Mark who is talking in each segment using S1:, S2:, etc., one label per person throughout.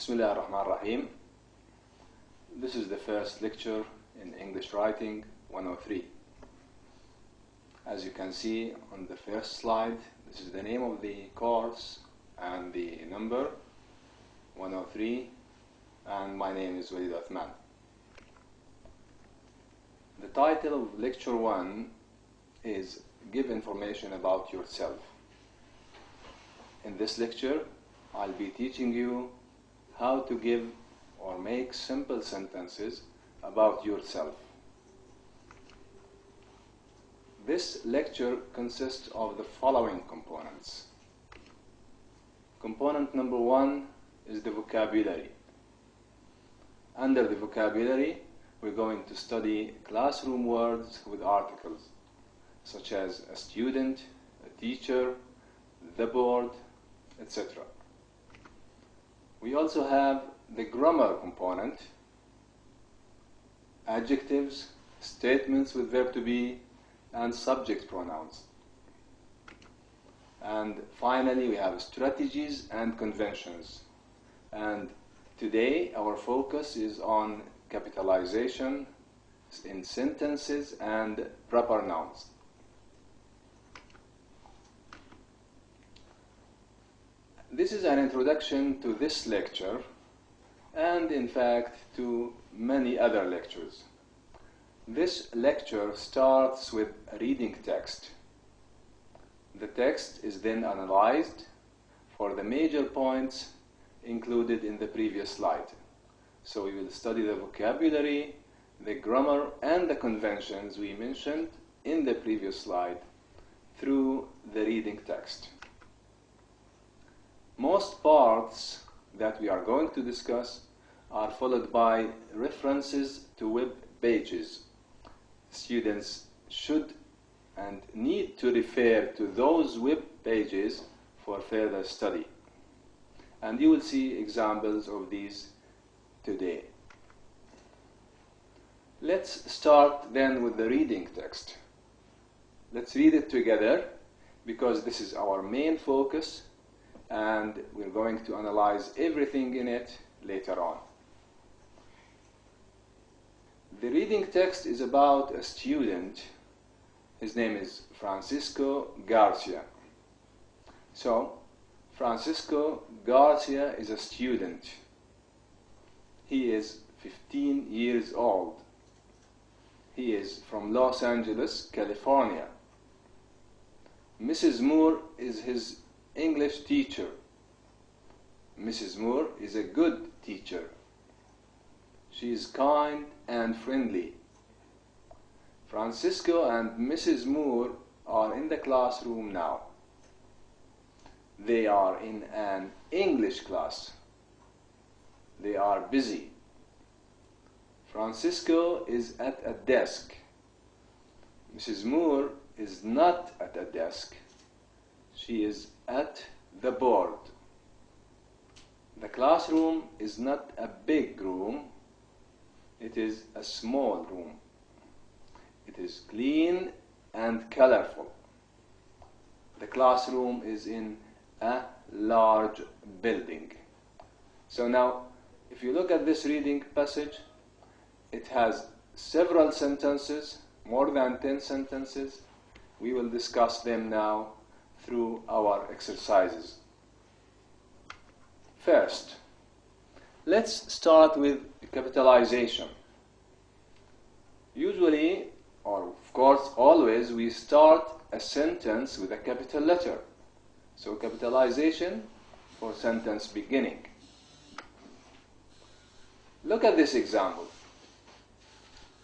S1: Bismillah ar-Rahman ar-Rahim. This is the first lecture in English Writing 103. As you can see on the first slide, this is the name of the course and the number 103, and my name is Walid Uthman. The title of lecture 1 is Give Information About Yourself. In this lecture, I'll be teaching you how to give or make simple sentences about yourself. This lecture consists of the following components. Component number 1 is the vocabulary. Under the vocabulary, we're going to study classroom words with articles, such as a student, a teacher, the board, etc. We also have the grammar component, adjectives, statements with verb to be, and subject pronouns. And finally, we have strategies and conventions. And today, our focus is on capitalization in sentences and proper nouns. This is an introduction to this lecture, and in fact to many other lectures. This lecture starts with a reading text. The text is then analyzed for the major points included in the previous slide. So we will study the vocabulary, the grammar, and the conventions we mentioned in the previous slide through the reading text. Most parts that we are going to discuss are followed by references to web pages. Students should and need to refer to those web pages for further study. And you will see examples of these today. Let's start then with the reading text. Let's read it together because this is our main focus, and we're going to analyze everything in it later on. The reading text is about a student. His name is Francisco Garcia. So, Francisco Garcia is a student. He is 15 years old. He is from Los Angeles, California. Mrs. Moore is his English teacher. Mrs. Moore is a good teacher. She is kind and friendly. Francisco and Mrs. Moore are in the classroom now. They are in an English class. They are busy. Francisco is at a desk. Mrs. Moore is not at a desk. She is at the board. The classroom is not a big room. It is a small room. It is clean and colorful. The classroom is in a large building. So now, if you look at this reading passage, it has several sentences, more than 10 sentences. We will discuss them now through our exercises. First, let's start with capitalization. Usually, or of course always, we start a sentence with a capital letter. So capitalization for sentence beginning. Look at this example.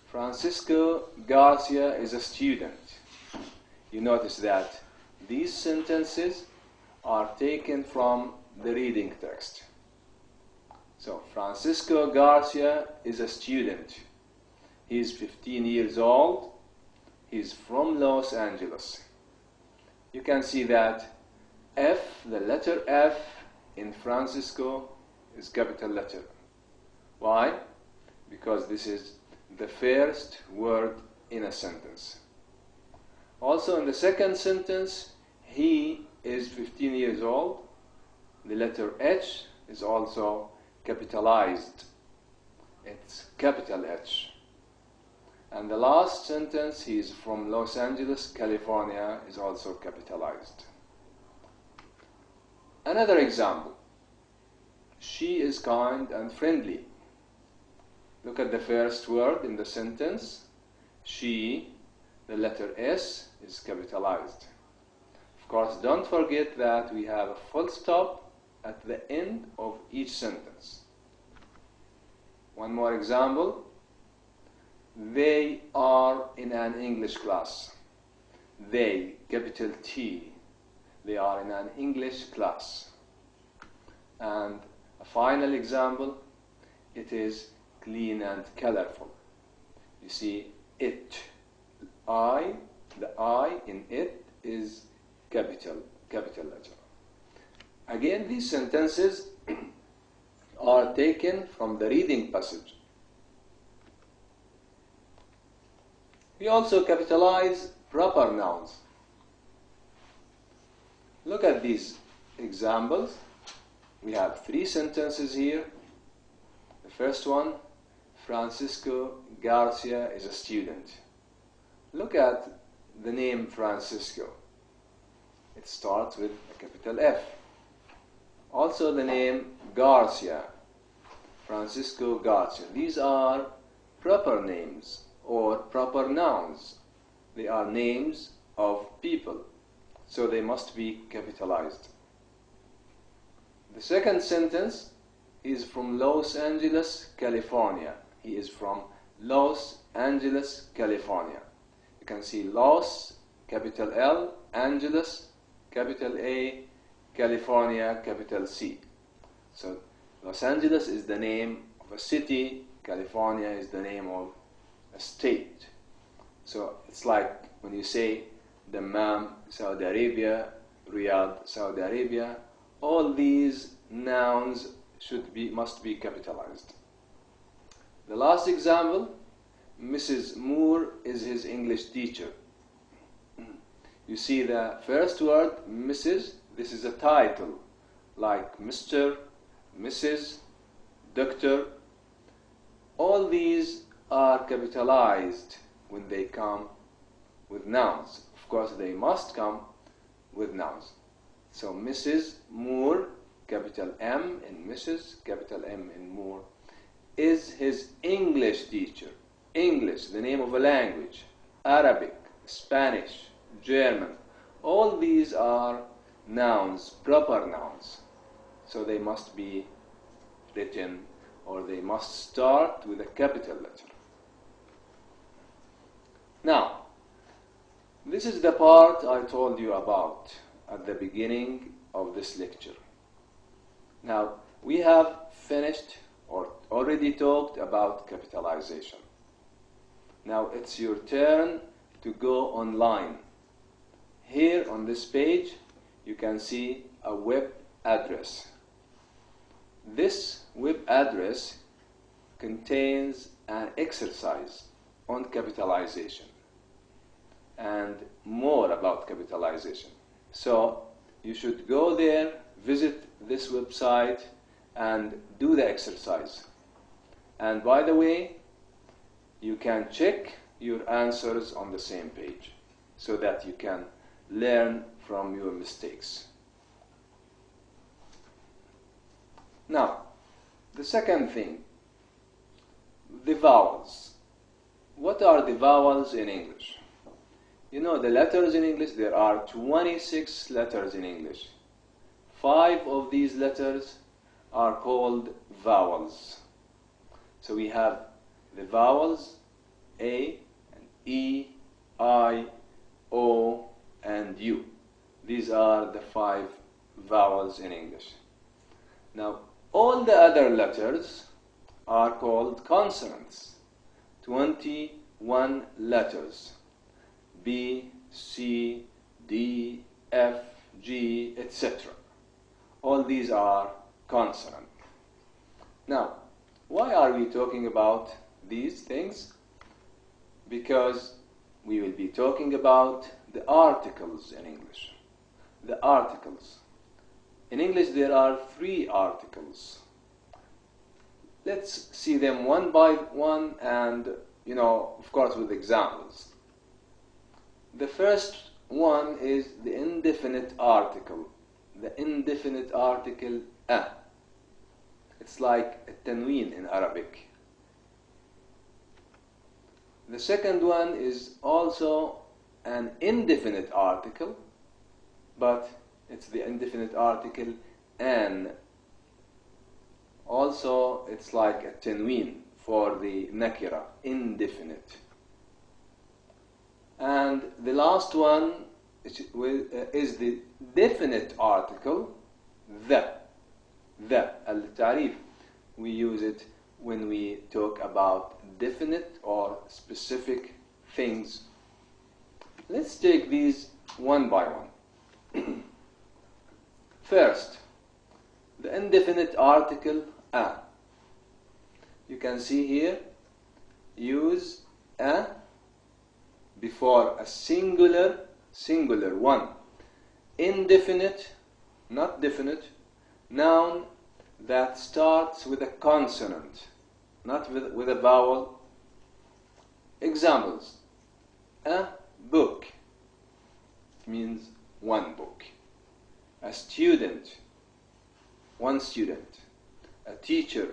S1: Francisco Garcia is a student. You notice that these sentences are taken from the reading text. So, Francisco Garcia is a student. He is 15 years old. He is from Los Angeles. You can see that F, the letter F in Francisco is capital letter. Why? Because this is the first word in a sentence. Also in the second sentence, he is 15 years old. The letter H is also capitalized. It's capital H. And the last sentence, he's from Los Angeles, California, is also capitalized. Another example. She is kind and friendly. Look at the first word in the sentence. She, the letter S, is capitalized. Of course, don't forget that we have a full stop at the end of each sentence. One more example. They are in an English class. They, capital T, they are in an English class. And a final example, it is clean and colorful. You see, it, the I in it is capital letter. Again, these sentences are taken from the reading passage. We also capitalize proper nouns. Look at these examples. We have 3 sentences here. The first one, Francisco Garcia is a student. Look at the name Francisco. It starts with a capital F. Also the name Garcia, Francisco Garcia. These are proper names or proper nouns. They are names of people, so they must be capitalized. The second sentence is from Los Angeles, California. He is from Los Angeles, California. You can see Los, capital L, Angeles, capital A, California, capital C. So Los Angeles is the name of a city, California is the name of a state. So it's like when you say Dammam, Saudi Arabia, Riyadh, Saudi Arabia, all these nouns must be capitalized. The last example, Mrs. Moore is his English teacher. You see the first word, Mrs., this is a title, like Mr., Mrs., Doctor. All these are capitalized when they come with nouns. Of course, they must come with nouns. So Mrs. Moore, capital M in Mrs., capital M in Moore, is his English teacher. English, the name of a language. Arabic, Spanish, German. All these are nouns, proper nouns. So they must be written, or they must start with a capital letter. Now, this is the part I told you about at the beginning of this lecture. Now, we have finished or already talked about capitalization. Now it's your turn to go online. Here on this page, you can see a web address. This web address contains an exercise on capitalization and more about capitalization. So you should go there, visit this website, and do the exercise. And by the way, you can check your answers on the same page so that you can learn from your mistakes. Now, the second thing, the vowels. What are the vowels in English? You know, the letters in English, there are 26 letters in English. 5 of these letters are called vowels. So we have the vowels A and E, I, O, and U. These are the 5 vowels in English. Now, all the other letters are called consonants. 21 letters. B, C, D, F, G, etc. All these are consonant. Now, why are we talking about these things? Because we will be talking about the articles in English. The articles. In English there are 3 articles. Let's see them one by one and, of course, with examples. The first one is the indefinite article. The indefinite article a. It's like a tanween in Arabic. The second one is also an indefinite article, but it's the indefinite article an. Also, it's like a tanween for the nakira, indefinite. And the last one is the definite article, the. Al-Ta'rif, we use it when we talk about definite or specific things. Let's take these one by one. First, the indefinite article a. You can see here, use a before a singular one, indefinite, not definite, noun that starts with a consonant, not with a vowel. Examples: a book means one book, a student, one student, a teacher,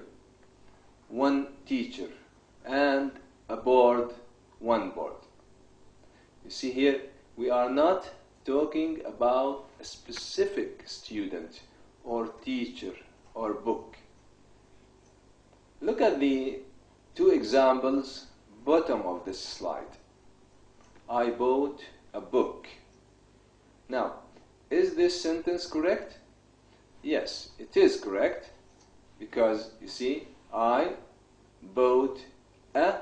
S1: one teacher, and a board, one board. You see here, we are not talking about a specific student or teacher or book. Look at the two examples bottom of this slide. I bought a book. Now, is this sentence correct? Yes, it is correct, because you see, I bought a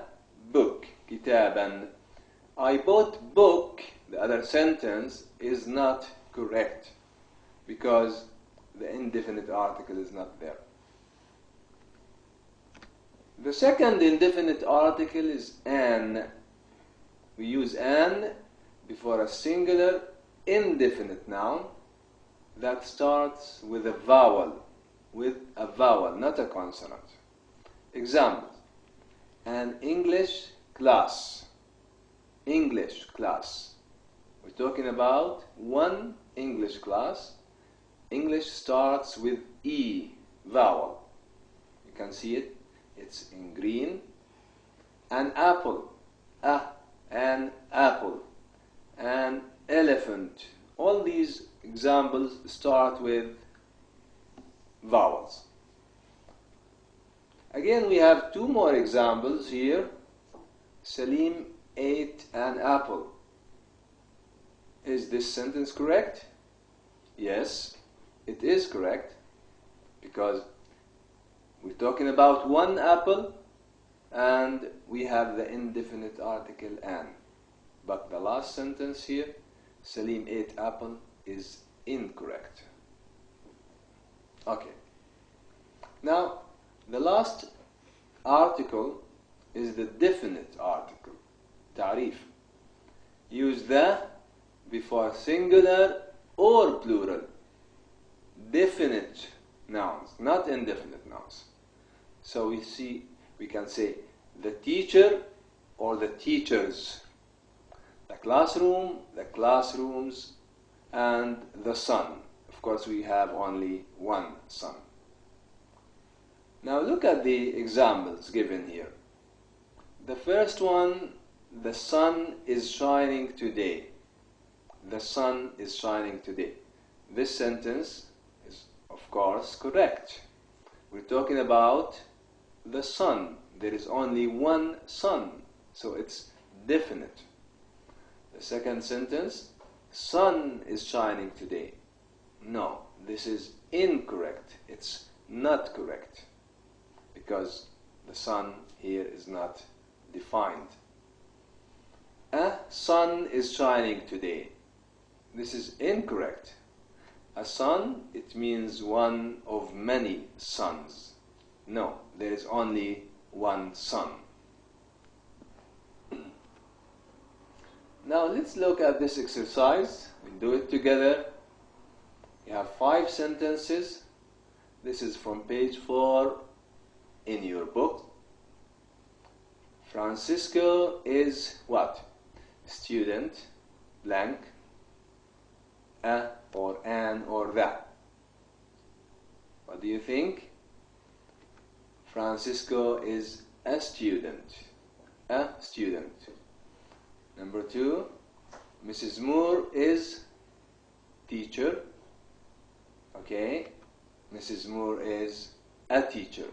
S1: book. كتابا. I bought book, the other sentence, is not correct because the indefinite article is not there. The second indefinite article is an. We use an before a singular indefinite noun that starts with a vowel, not a consonant. Examples: an English class. English class. We're talking about one English class. English starts with E vowel. You can see it. It's in green. An apple. An apple. An elephant. All these examples start with vowels. Again, we have two more examples here. Salim ate an apple. Is this sentence correct? Yes, it is correct, because we're talking about one apple and we have the indefinite article an. But the last sentence here, Salim ate apple, is incorrect. Okay. Now, the last article is the definite article. Ta'rif. Use the before singular or plural. Definite nouns, not indefinite nouns. So we can say the teacher or the teachers, the classroom, the classrooms, and the sun. Of course, we have only one sun. Now look at the examples given here. The first one, the sun is shining today. The sun is shining today. This sentence is, of course, correct. We're talking about the sun. There is only one sun, so it's definite. The second sentence, sun is shining today. No, this is incorrect. It's not correct, because the sun here is not defined. A sun is shining today. This is incorrect. A sun, it means one of many suns. No, there is only one sun. Now let's look at this exercise. We'll do it together. You have 5 sentences. This is from page 4 in your book. Francisco is what? Student, blank, a or an or the. What do you think? Francisco is a student. A student. Number 2, Mrs. Moore is teacher. Okay, Mrs. Moore is a teacher.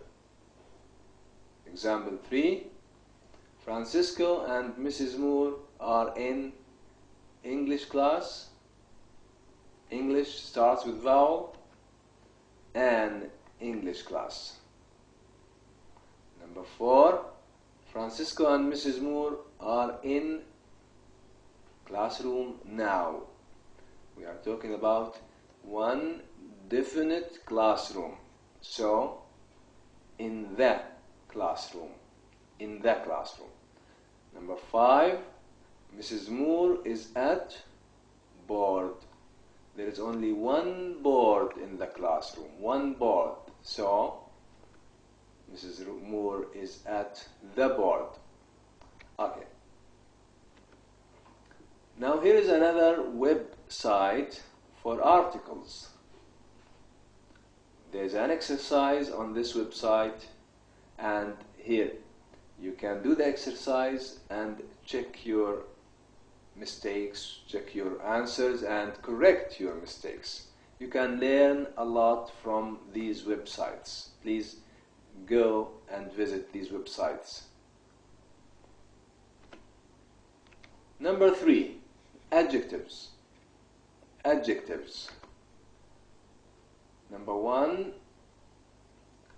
S1: Example 3, Francisco and Mrs. Moore are in English class. English starts with vowel. An English class. Number 4, Francisco and Mrs. Moore are in classroom now. We are talking about one definite classroom. So, in the classroom. In the classroom. Number 5, Mrs. Moore is at board. There is only one board in the classroom. One board. So, Mrs. Moore is at the board. Okay. Now here is another website for articles. There's an exercise on this website, and here you can do the exercise and check your mistakes, check your answers, and correct your mistakes. You can learn a lot from these websites. Please go and visit these websites. Number 3, adjectives. Adjectives. Number 1,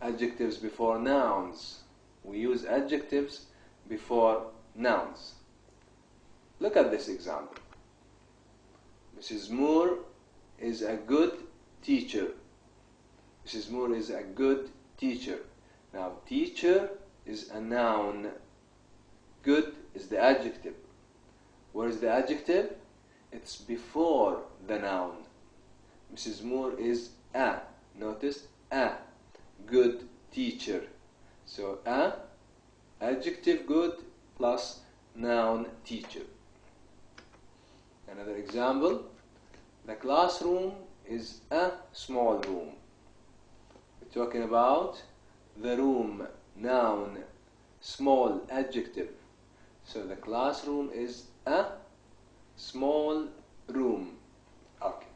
S1: adjectives before nouns. We use adjectives before nouns. Look at this example. Mrs. Moore is a good teacher. Mrs. Moore is a good teacher. Now, teacher is a noun. Good is the adjective. Where is the adjective? It's before the noun. Mrs. Moore is a. Notice a good teacher. So a, adjective good plus noun teacher. Another example. The classroom is a small room. We're talking about the room, noun, small, adjective. So the classroom is a small room. Okay.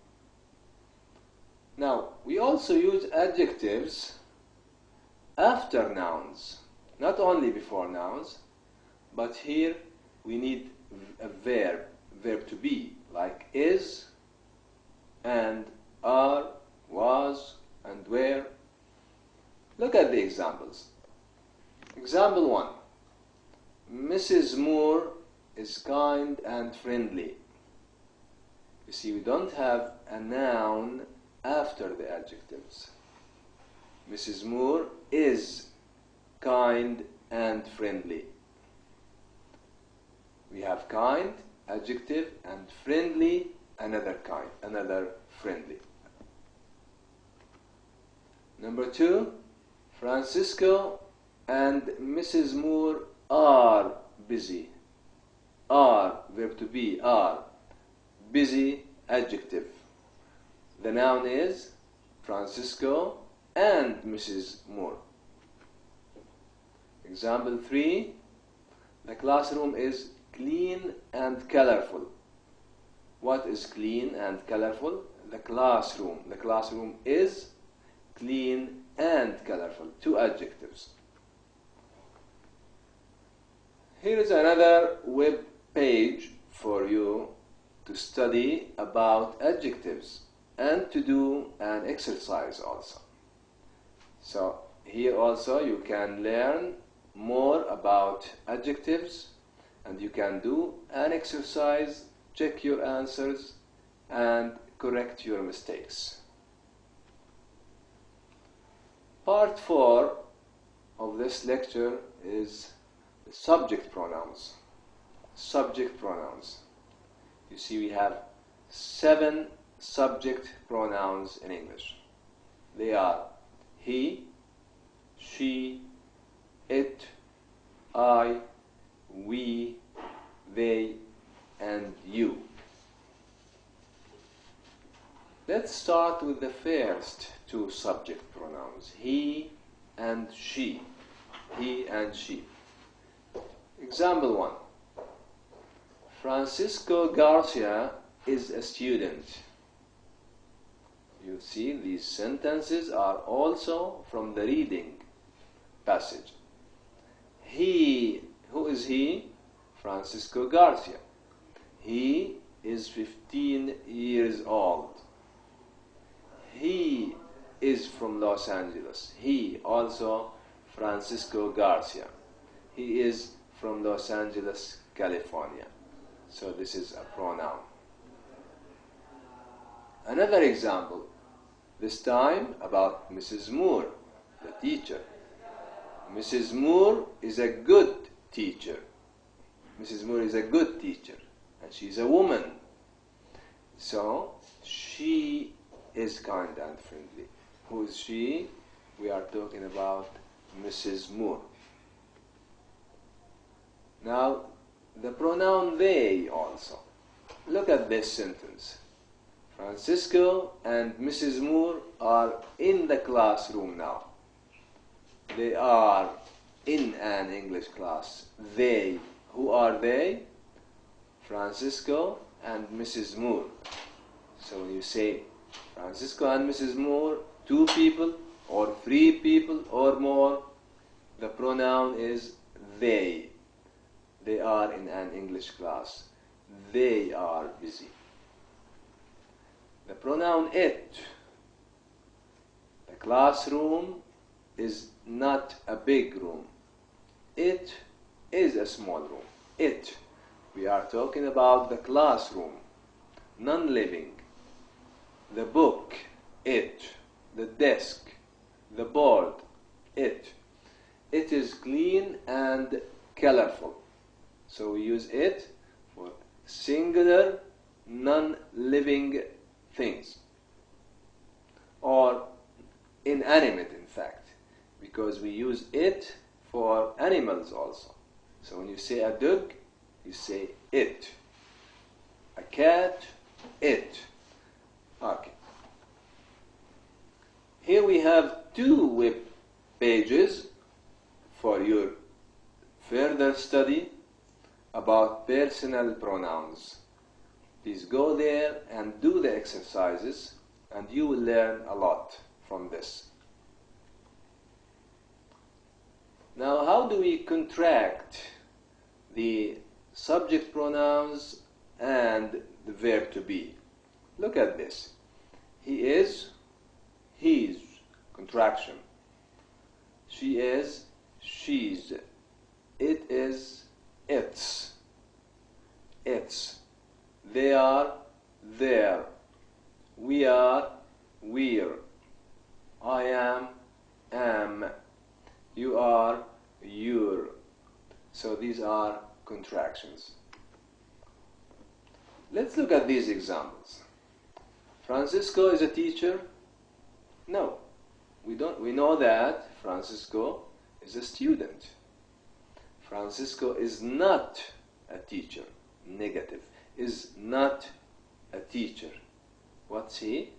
S1: Now, we also use adjectives after nouns, not only before nouns, but here we need a verb to be, like is, and, are, was, and were. Look at the examples. Example 1. Mrs. Moore is kind and friendly. You see, we don't have a noun after the adjectives. Mrs. Moore is kind and friendly. We have kind, adjective, and friendly, another kind, another friendly. Number 2, Francisco and Mrs. Moore are busy. Are, verb to be, are. Busy, adjective. The noun is Francisco and Mrs. Moore. Example 3, the classroom is clean and colorful. What is clean and colorful? The classroom. The classroom is clean and colorful. 2 adjectives. Here is another web page for you to study about adjectives and to do an exercise also. So here also you can learn more about adjectives, and you can do an exercise, check your answers, and correct your mistakes. Part 4 of this lecture is subject pronouns. Subject pronouns. You see, we have 7 subject pronouns in English. They are he, she, it, I, we, they, and you. Let's start with the first two subject pronouns, he and she. He and she. Example 1. Francisco Garcia is a student. You see, these sentences are also from the reading passage. He, who is he? Francisco Garcia. He is 15 years old. He is from Los Angeles. He also Francisco Garcia. He is from Los Angeles, California. So this is a pronoun. Another example, this time about Mrs. Moore, the teacher. Mrs. Moore is a good teacher. Mrs. Moore is a good teacher, and she's a woman. So she is kind and friendly. Who is she? We are talking about Mrs. Moore. Now, the pronoun they also. Look at this sentence. Francisco and Mrs. Moore are in the classroom now. They are in an English class. They. Who are they? Francisco and Mrs. Moore. So when you say Francisco and Mrs. Moore, 2 people or 3 people or more, the pronoun is they. They are in an English class. They are busy. The pronoun it. The classroom is not a big room. It is a small room. It. We are talking about the classroom, non-living. The book, it. The desk, the board, it. It is clean and colorful. So we use it for singular, non-living things. Or inanimate, in fact, because we use it for animals also. So when you say a dog, you say it. A cat, it. Okay. Here we have 2 web pages for your further study about personal pronouns. Please go there and do the exercises, and you will learn a lot from this. Now, how do we contract the subject pronouns and the verb to be? Look at this. He is, he's, contraction. She is, she's. It is, it's. It's. They are, they're. We are, we're. I am. You are, you're. So these are contractions. Let's look at these examples. Francisco is a teacher? No. We know that Francisco is a student. Francisco is not a teacher. Negative. Is not a teacher. What's he?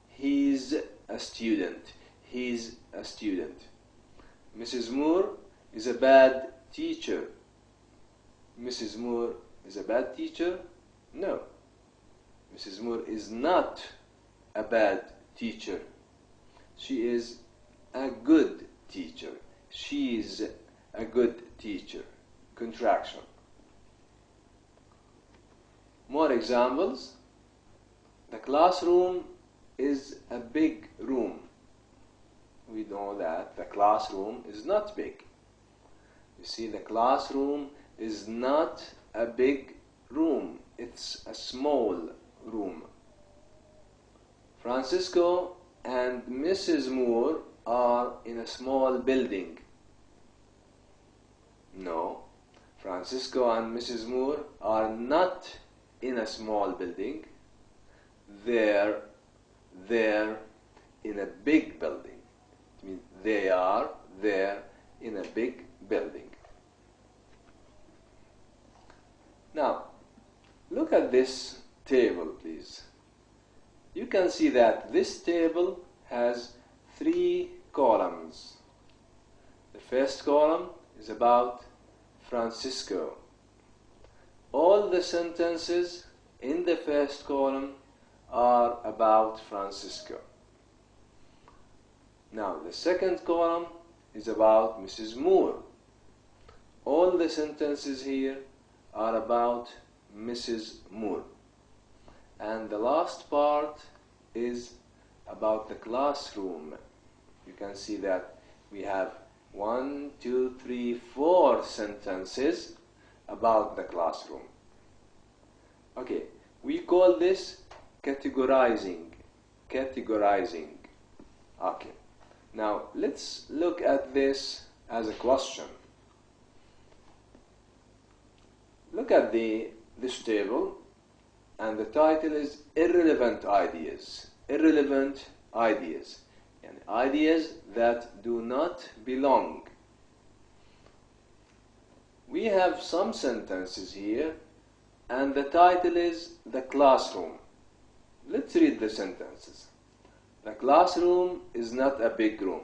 S1: He's a student. He's a student. Mrs. Moore is a bad teacher. Mrs. Moore is a bad teacher? No. Mrs. Moore is not a bad teacher. She is a good teacher. She's a good teacher. Contraction. More examples. The classroom is a big room. We know that the classroom is not big. You see, the classroom is not a big room. It's a small room. Francisco and Mrs. Moore are in a small building. No. Francisco and Mrs. Moore are not in a small building. They're in a big building. It means they are there in a big building. Now, look at this table, please. You can see that this table has 3 columns. The first column is about Francisco. All the sentences in the first column are about Francisco. Now, the second column is about Mrs. Moore. All the sentences here are about Mrs. Moore. And the last part is about the classroom. You can see that we have 1, 2, 3, 4 sentences about the classroom. Okay, we call this categorizing. Categorizing. Okay. Now, let's look at this as a question. Look at this table, and the title is Irrelevant Ideas. Irrelevant ideas. And ideas that do not belong. We have some sentences here, and the title is The Classroom. Let's read the sentences. The classroom is not a big room.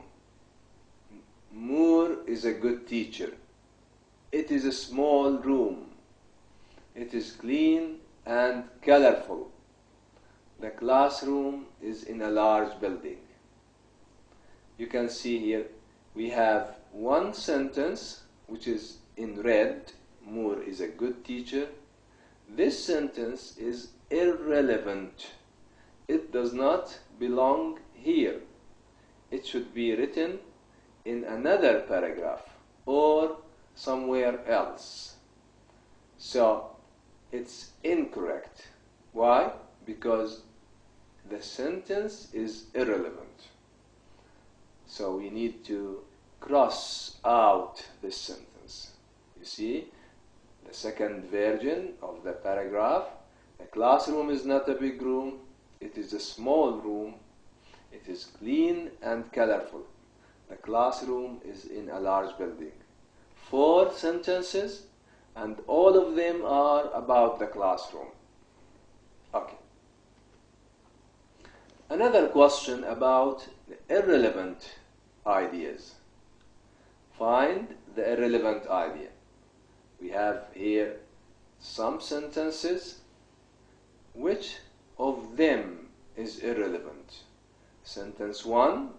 S1: Moore is a good teacher. It is a small room. It is clean and colorful. The classroom is in a large building. You can see here we have one sentence which is in red. Moore is a good teacher. This sentence is irrelevant. It does not belong here. It should be written in another paragraph or somewhere else. So it's incorrect. Why? Because the sentence is irrelevant. So we need to cross out this sentence. You see, the second version of the paragraph, the classroom is not a big room. It is a small room. It is clean and colorful. The classroom is in a large building. 4 sentences, and all of them are about the classroom. Okay. Another question about the irrelevant ideas. Find the irrelevant idea. We have here some sentences. Which of them is irrelevant? Sentence 1,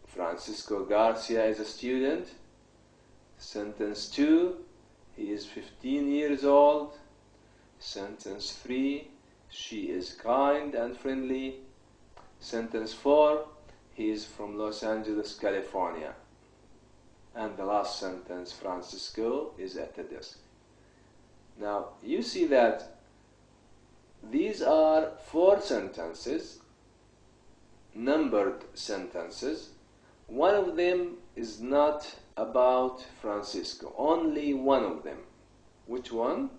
S1: Francisco Garcia is a student. Sentence 2, he is 15 years old. Sentence 3, she is kind and friendly. Sentence 4, he is from Los Angeles, California. And the last sentence, Francisco is at the desk. Now, you see that these are 4 sentences, numbered sentences. One of them is not about Francisco, only one of them. Which one?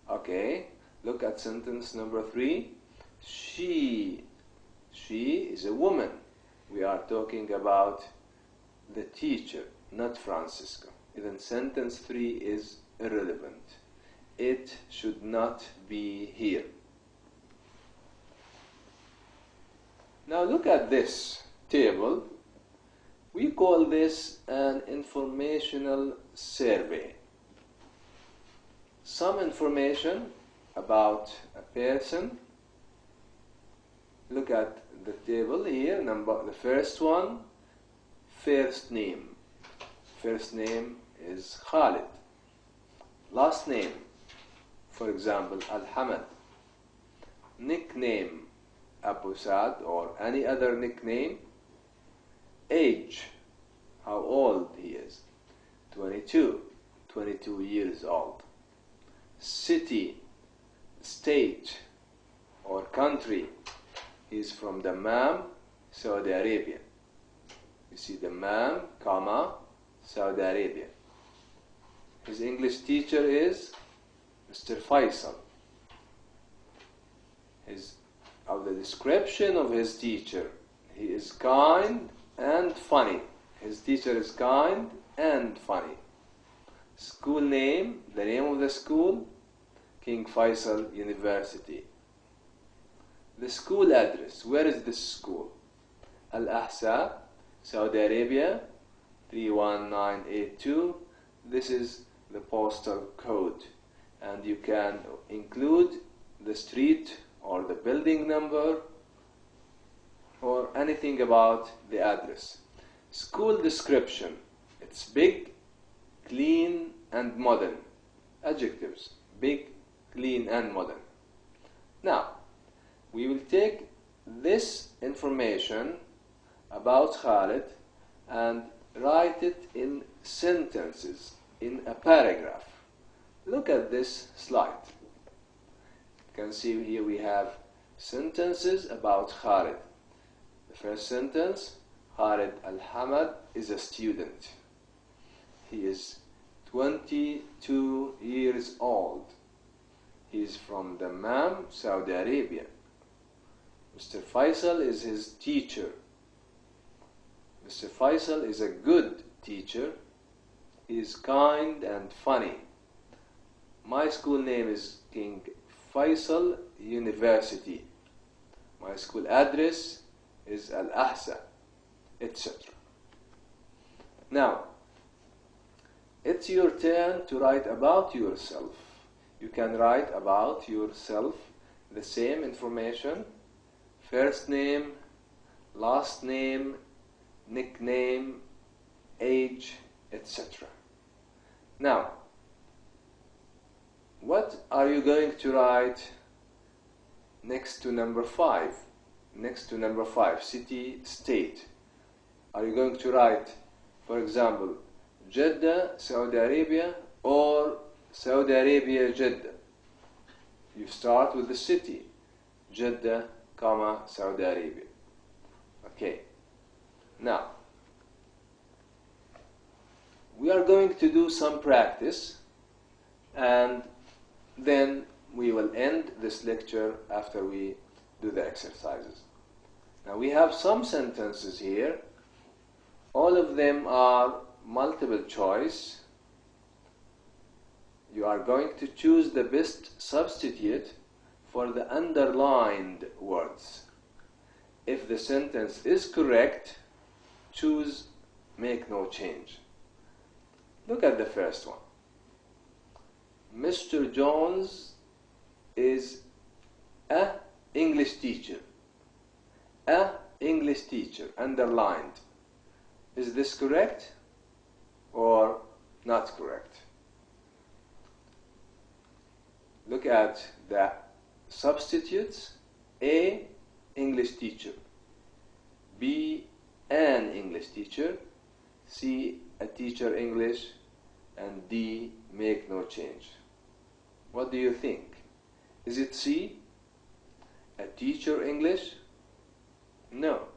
S1: Okay, look at sentence number 3. She is a woman. We are talking about the teacher, not Francisco. Then sentence 3 is irrelevant. It should not be here. Now look at this table. We call this an informational survey. Some information about a person. Look at the table here. The first one, first name. First name is Khalid. Last name, for example, Al-Hamad. Nickname, Abu Saad or any other nickname. Age, how old he is. 22 years old. City, state or country. He is from Dammam, Saudi Arabia. You see Dammam, comma, Saudi Arabia. His English teacher is Mr. Faisal. The description of his teacher, he is kind and funny. His teacher is kind and funny. School name, the name of the school, King Faisal University. The school address, where is this school? Al-Ahsa, Saudi Arabia, 31982. This is the postal code, and you can include the street or the building number or anything about the address. School description, it's big, clean and modern. Adjectives, big, clean and modern. Now, we will take this information about Khalid and write it in sentences, in a paragraph. Look at this slide. You can see here we have sentences about Khalid. The first sentence, Khalid Al-Hamad is a student. He is 22 years old. He is from Dammam, Saudi Arabia. Mr. Faisal is his teacher. Mr. Faisal is a good teacher. He is kind and funny. My school name is King Faisal University. My school address is Al-Ahsa, etc. Now, it's your turn to write about yourself. You can write about yourself the same information: first name, last name, nickname, age, etc. Now, what are you going to write next to number 5? Next to number 5, city, state. Are you going to write, for example, Jeddah, Saudi Arabia, or Saudi Arabia, Jeddah? You start with the city, Jeddah, comma, Saudi Arabia. Okay. Now, we are going to do some practice, and then we will end this lecture after we do the exercises. Now, we have some sentences here. All of them are multiple choice. You are going to choose the best substitute for the underlined words. If the sentence is correct, choose make no change. Look at the first one. Mr. Jones is a English teacher. A English teacher, underlined. Is this correct or not correct? Look at the substitutes. A, English teacher. B, an English teacher. C, a teacher English. And D, make no change. What do you think? Is it C, a teacher English? No,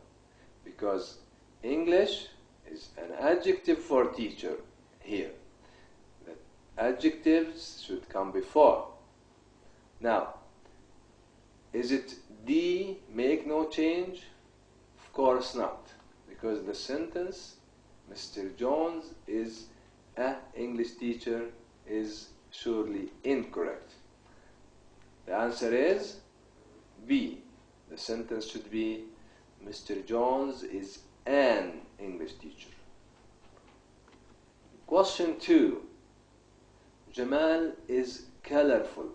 S1: because English is an adjective for teacher here. The adjectives should come before. Now, is it D, make no change? Of course not, because the sentence, Mr. Jones is a English teacher, is surely incorrect. The answer is B. The sentence should be Mr. Jones is an English teacher. Question 2. Jamal is colorful.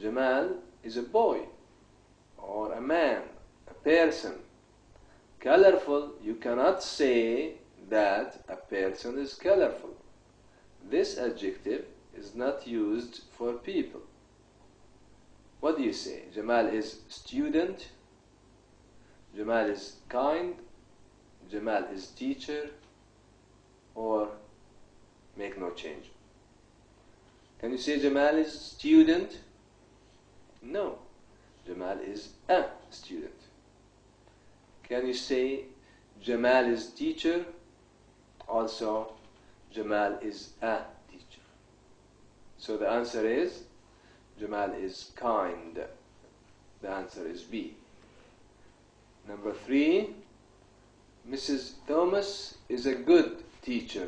S1: Jamal is a boy or a man, a person. Colorful, you cannot say that a person is colorful. This adjective is not used for people. What do you say? Jamal is student. Jamal is kind. Jamal is teacher. Or make no change. Can you say Jamal is student? No. Jamal is a student. Can you say Jamal is teacher? Also, Jamal is a teacher. So the answer is Jamal is kind. The answer is B. Number 3. Mrs. Thomas is a good teacher.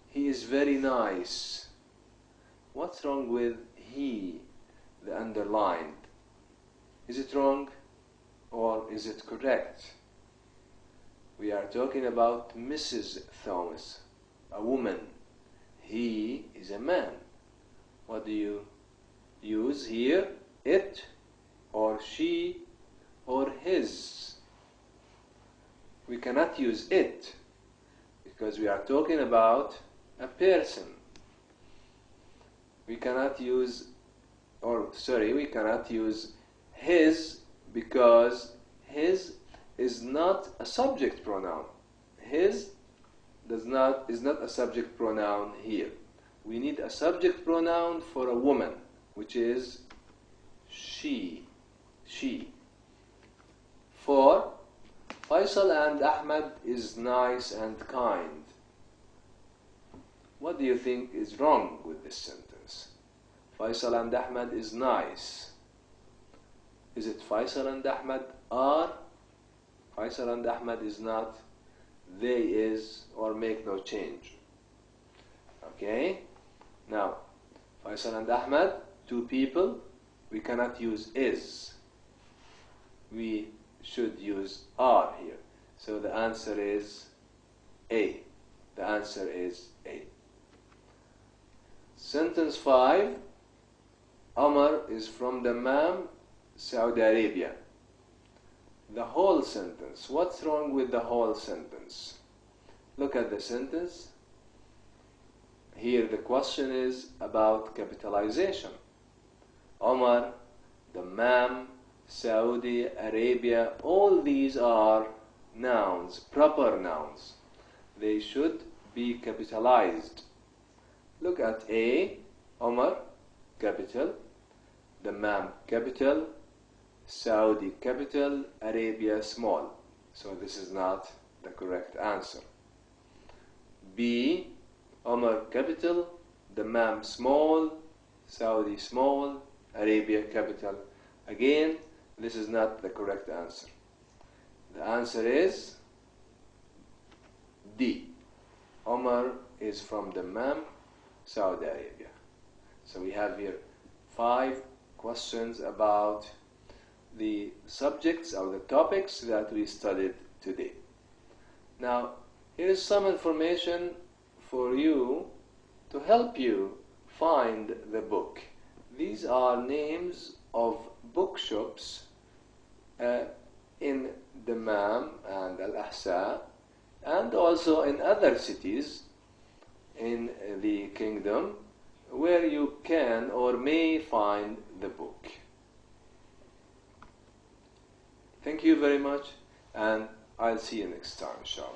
S1: He is very nice. What's wrong with he, the underlined? Is it wrong or is it correct? We are talking about Mrs. Thomas, a woman. He is a man. What do you use here? It or she or his? We cannot use it because we are talking about a person. We cannot use his because his is not a subject pronoun. His is not a subject pronoun here. We need a subject pronoun for a woman, which is she. For Faisal and Ahmed is nice and kind. What do you think is wrong with this sentence? Faisal and Ahmed is nice. Is it Faisal and Ahmed are? Faisal and Ahmed is not. They is, or make no change. Okay? Now, Faisal and Ahmed, two people. We cannot use is. We should use are here. So the answer is A. The answer is A. Sentence 5. Omar is from Dammam, Saudi Arabia. The whole sentence. What's wrong with the whole sentence? Look at the sentence. Here the question is about capitalization. Omar, Dammam, Saudi Arabia, all these are nouns, proper nouns. They should be capitalized. Look at A, Omar, capital, Dammam, capital, Saudi, capital, Arabia, small. So this is not the correct answer. B, Omar, capital, Dammam, small, Saudi, small, Arabia, capital. Again, this is not the correct answer. The answer is D. Omar is from Dammam, Saudi Arabia. So we have here 5 questions about the subjects or the topics that we studied today. Now, here is some information for you to help you find the book. These are names of bookshops in Dammam and Al-Ahsa and also in other cities in the kingdom where you can or may find the book. Thank you very much, and I'll see you next time, inshallah.